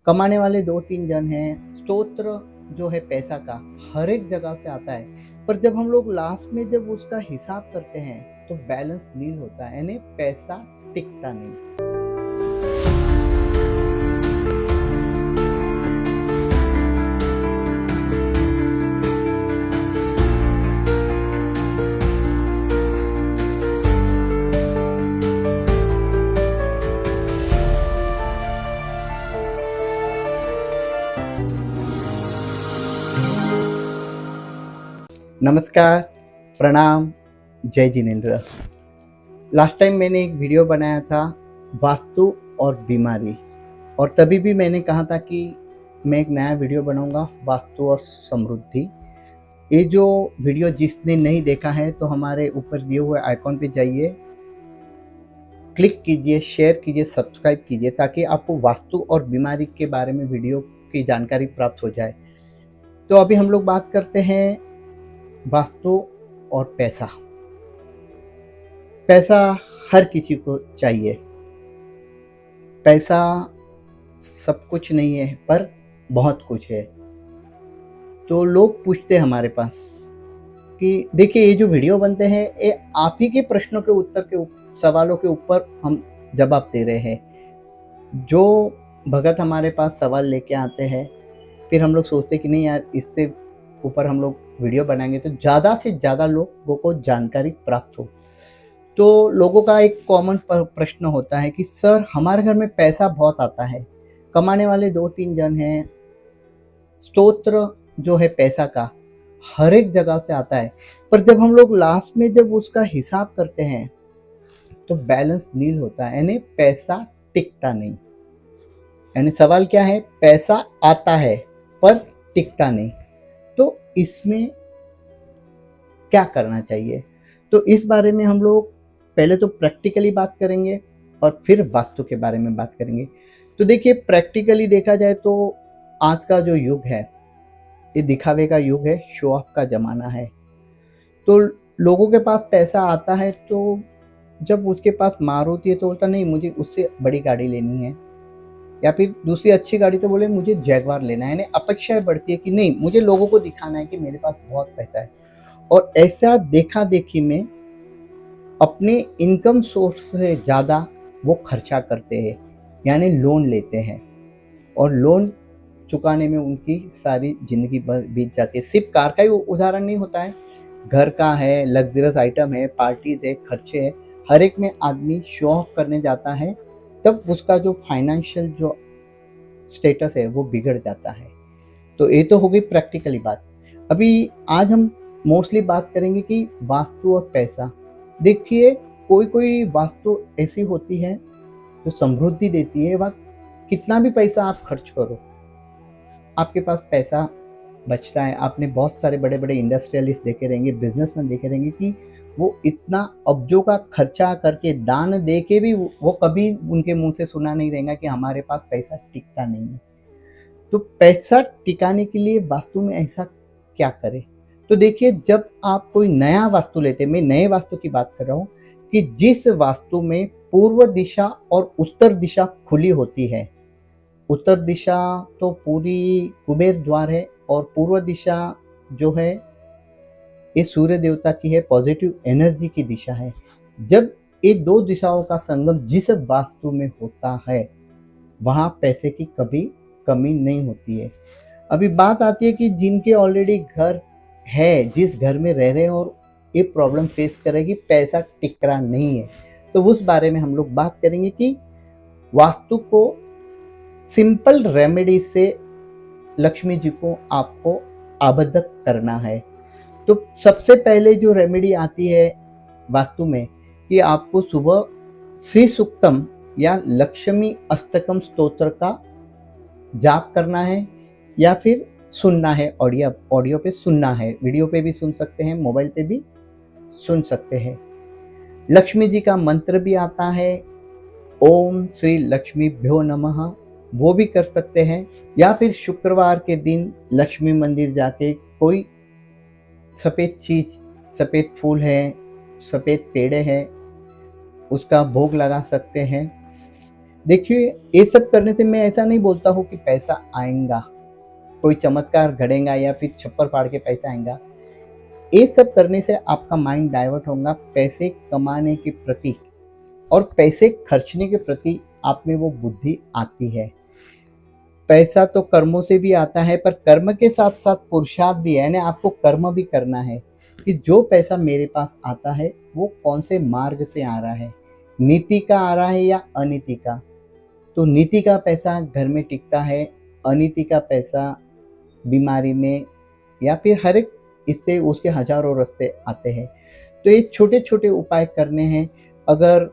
कमाने वाले 2-3 जन हैं। स्तोत्र जो है पैसा का हर एक जगह से आता है, पर जब हम लोग लास्ट में जब उसका हिसाब करते हैं तो बैलेंस नील होता है, यानी पैसा टिकता नहीं। नमस्कार, प्रणाम, जय जिनेंद्र। लास्ट टाइम मैंने एक वीडियो बनाया था वास्तु और बीमारी, और तभी भी मैंने कहा था कि मैं एक नया वीडियो बनाऊंगा वास्तु और समृद्धि। ये जो वीडियो जिसने नहीं देखा है तो हमारे ऊपर दिए हुए आइकॉन पे जाइए, क्लिक कीजिए, शेयर कीजिए, सब्सक्राइब कीजिए, ताकि आपको वास्तु और बीमारी के बारे में वीडियो की जानकारी प्राप्त हो जाए। तो अभी हम लोग बात करते हैं वास्तु और पैसा। पैसा हर किसी को चाहिए। पैसा सब कुछ नहीं है, पर बहुत कुछ है। तो लोग पूछते हैं हमारे पास कि देखिए, ये जो वीडियो बनते हैं ये आप ही के प्रश्नों के उत्तर के सवालों के ऊपर हम जवाब दे रहे हैं। जो भगत हमारे पास सवाल लेके आते हैं, फिर हम लोग सोचते कि नहीं यार, इससे ऊपर हम लोग वीडियो बनाएंगे तो ज़्यादा से ज़्यादा लोगों को जानकारी प्राप्त हो। तो लोगों का एक कॉमन प्रश्न होता है कि सर, हमारे घर में पैसा बहुत आता है, कमाने वाले 2-3 जन हैं। स्तोत्र जो है पैसा का हर एक जगह से आता है, पर जब हम लोग लास्ट में जब उसका हिसाब करते हैं तो बैलेंस नील होता है, यानी पैसा टिकता नहीं। यानी सवाल क्या है? पैसा आता है पर टिकता नहीं। तो इसमें क्या करना चाहिए? तो इस बारे में हम लोग पहले तो प्रैक्टिकली बात करेंगे और फिर वास्तु के बारे में बात करेंगे। तो देखिए, प्रैक्टिकली देखा जाए तो आज का जो युग है ये दिखावे का युग है, शो ऑफ का ज़माना है। तो लोगों के पास पैसा आता है तो जब उसके पास मार होती है तो बोलता नहीं, मुझे उससे बड़ी गाड़ी लेनी है, या फिर दूसरी अच्छी गाड़ी तो बोले मुझे जैगवार लेना है। यानी अपेक्षाएं बढ़ती है कि नहीं, मुझे लोगों को दिखाना है कि मेरे पास बहुत पैसा है। और ऐसा देखा देखी में अपने इनकम सोर्स से ज़्यादा वो खर्चा करते हैं, यानी लोन लेते हैं, और लोन चुकाने में उनकी सारी ज़िंदगी बीत जाती है। सिर्फ कार का ही उदाहरण नहीं होता है, घर का है, लग्जरियस आइटम है, पार्टीज है, खर्चे हैं। हर एक में आदमी शो ऑफ करने जाता है, तब उसका जो फाइनेंशियल जो स्टेटस है वो बिगड़ जाता है। तो ये तो हो गई प्रैक्टिकली बात। अभी आज हम मोस्टली बात करेंगे कि वास्तु और पैसा। देखिए, कोई कोई वास्तु ऐसी होती है जो समृद्धि देती है। वह कितना भी पैसा आप खर्च करो, आपके पास पैसा बचता है। आपने बहुत सारे बड़े बड़े इंडस्ट्रियलिस्ट देखे रहेंगे, बिजनेसमैन देखे रहेंगे कि वो इतना अब्जों का खर्चा करके, दान दे के भी वो कभी उनके मुंह से सुना नहीं रहेगा कि हमारे पास पैसा टिकता नहीं है। तो पैसा टिकाने के लिए वास्तु में ऐसा क्या करें? तो देखिए, जब आप कोई नया वास्तु लेते हैं, मैं नए वास्तु की बात कर रहा हूँ, कि जिस वास्तु में पूर्व दिशा और उत्तर दिशा खुली होती है। उत्तर दिशा तो पूरी कुबेर द्वार है, और पूर्व दिशा जो है ये सूर्य देवता की है, पॉजिटिव एनर्जी की दिशा है। जब ये दो दिशाओं का संगम जिस वास्तु में होता है, वहाँ पैसे की कभी कमी नहीं होती है। अभी बात आती है कि जिनके ऑलरेडी घर है, जिस घर में रह रहे हैं और ये प्रॉब्लम फेस करेगी, पैसा टिक रहा नहीं है, तो उस बारे में हम लोग बात करेंगे कि वास्तु को सिंपल रेमेडी से लक्ष्मी जी को आपको आबद्ध करना है। तो सबसे पहले जो रेमेडी आती है वास्तु में, कि आपको सुबह श्री सूक्तम या लक्ष्मी अष्टकम स्तोत्र का जाप करना है, या फिर सुनना है। ऑडियो पे सुनना है, वीडियो पे भी सुन सकते हैं, मोबाइल पे भी सुन सकते हैं। लक्ष्मी जी का मंत्र भी आता है, ओम श्री लक्ष्मीभ्यो नमः, वो भी कर सकते हैं। या फिर शुक्रवार के दिन लक्ष्मी मंदिर जाके कोई सफ़ेद चीज़, सफ़ेद फूल है, सफ़ेद पेड़े हैं, उसका भोग लगा सकते हैं। देखिए, ये सब करने से मैं ऐसा नहीं बोलता हूँ कि पैसा आएगा, कोई चमत्कार घड़ेगा या फिर छप्पर फाड़ के पैसा आएगा। ये सब करने से आपका माइंड डाइवर्ट होगा पैसे कमाने के प्रति, और पैसे खर्चने के प्रति आप में वो बुद्धि आती है। पैसा तो कर्मों से भी आता है, पर कर्म के साथ-साथ पुरुषार्थ भी है, यानी आपको कर्म भी करना है कि जो पैसा मेरे पास आता है, वो कौन से मार्ग से आ रहा है, नीति का आ रहा है या अनीति का। तो नीति का पैसा घर में टिकता है, अनीति का पैसा बीमारी में या फिर हर एक, इससे उसके हज़ारों रास्ते आते हैं। तो ये छोटे-छोटे उपाय करने हैं। अगर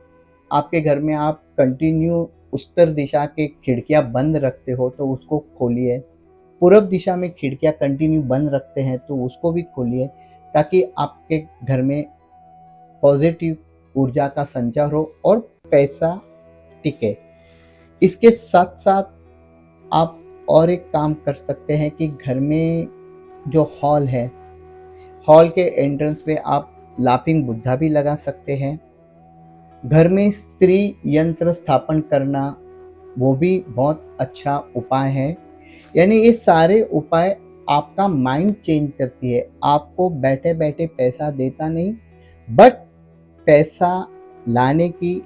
आपके घर में आप कंटिन्यू उत्तर दिशा के खिड़कियाँ बंद रखते हो तो उसको खोलिए। पूरब दिशा में खिड़कियाँ कंटिन्यू बंद रखते हैं तो उसको भी खोलिए, ताकि आपके घर में पॉजिटिव ऊर्जा का संचार हो और पैसा टिके। इसके साथ-साथ आप और एक काम कर सकते हैं कि घर में जो हॉल है, हॉल के एंट्रेंस पे आप लाफिंग बुद्धा भी लगा सकते हैं। घर में स्त्री यंत्र स्थापन करना, वो भी बहुत अच्छा उपाय है। यानी ये सारे उपाय आपका माइंड चेंज करती है। आपको बैठे-बैठे पैसा देता नहीं, बट पैसा लाने की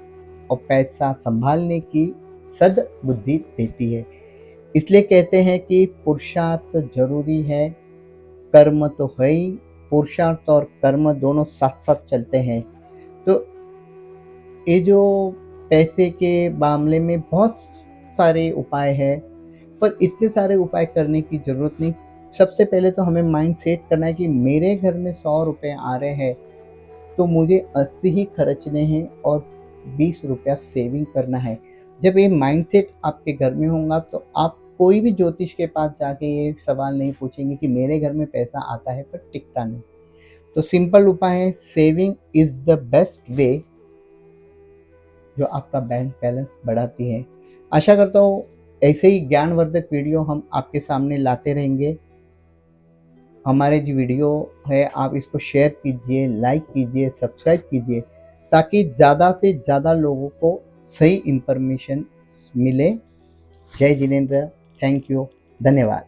और पैसा सँभालने की सद्बुद्धि देती है। इसलिए कहते हैं कि पुरुषार्थ ज़रूरी है, कर्म तो है ही, पुरुषार्थ और कर्म दोनों साथ-साथ चलते हैं। तो ये जो पैसे के मामले में बहुत सारे उपाय हैं, पर इतने सारे उपाय करने की ज़रूरत नहीं। सबसे पहले तो हमें माइंड सेट करना है कि मेरे घर में 100 रुपए आ रहे हैं, तो मुझे 80 ही खर्चने हैं और 20 रुपया सेविंग करना है। जब ये माइंडसेट आपके घर में होगा तो आप कोई भी ज्योतिष के पास जाके ये सवाल नहीं पूछेंगे कि मेरे घर में पैसा आता है पर टिकता नहीं। तो सिंपल उपाय है, saving is the best way जो आपका बैंक बैलेंस बढ़ाती है। आशा करता हूँ ऐसे ही ज्ञानवर्धक वीडियो हम आपके सामने लाते रहेंगे। हमारे जो वीडियो है आप इसको शेयर कीजिए, लाइक कीजिए, सब्सक्राइब कीजिए, ताकि ज़्यादा से ज़्यादा लोगों को सही इन्फॉर्मेशन मिले। जय जिनेंद्र, थैंक यू, धन्यवाद।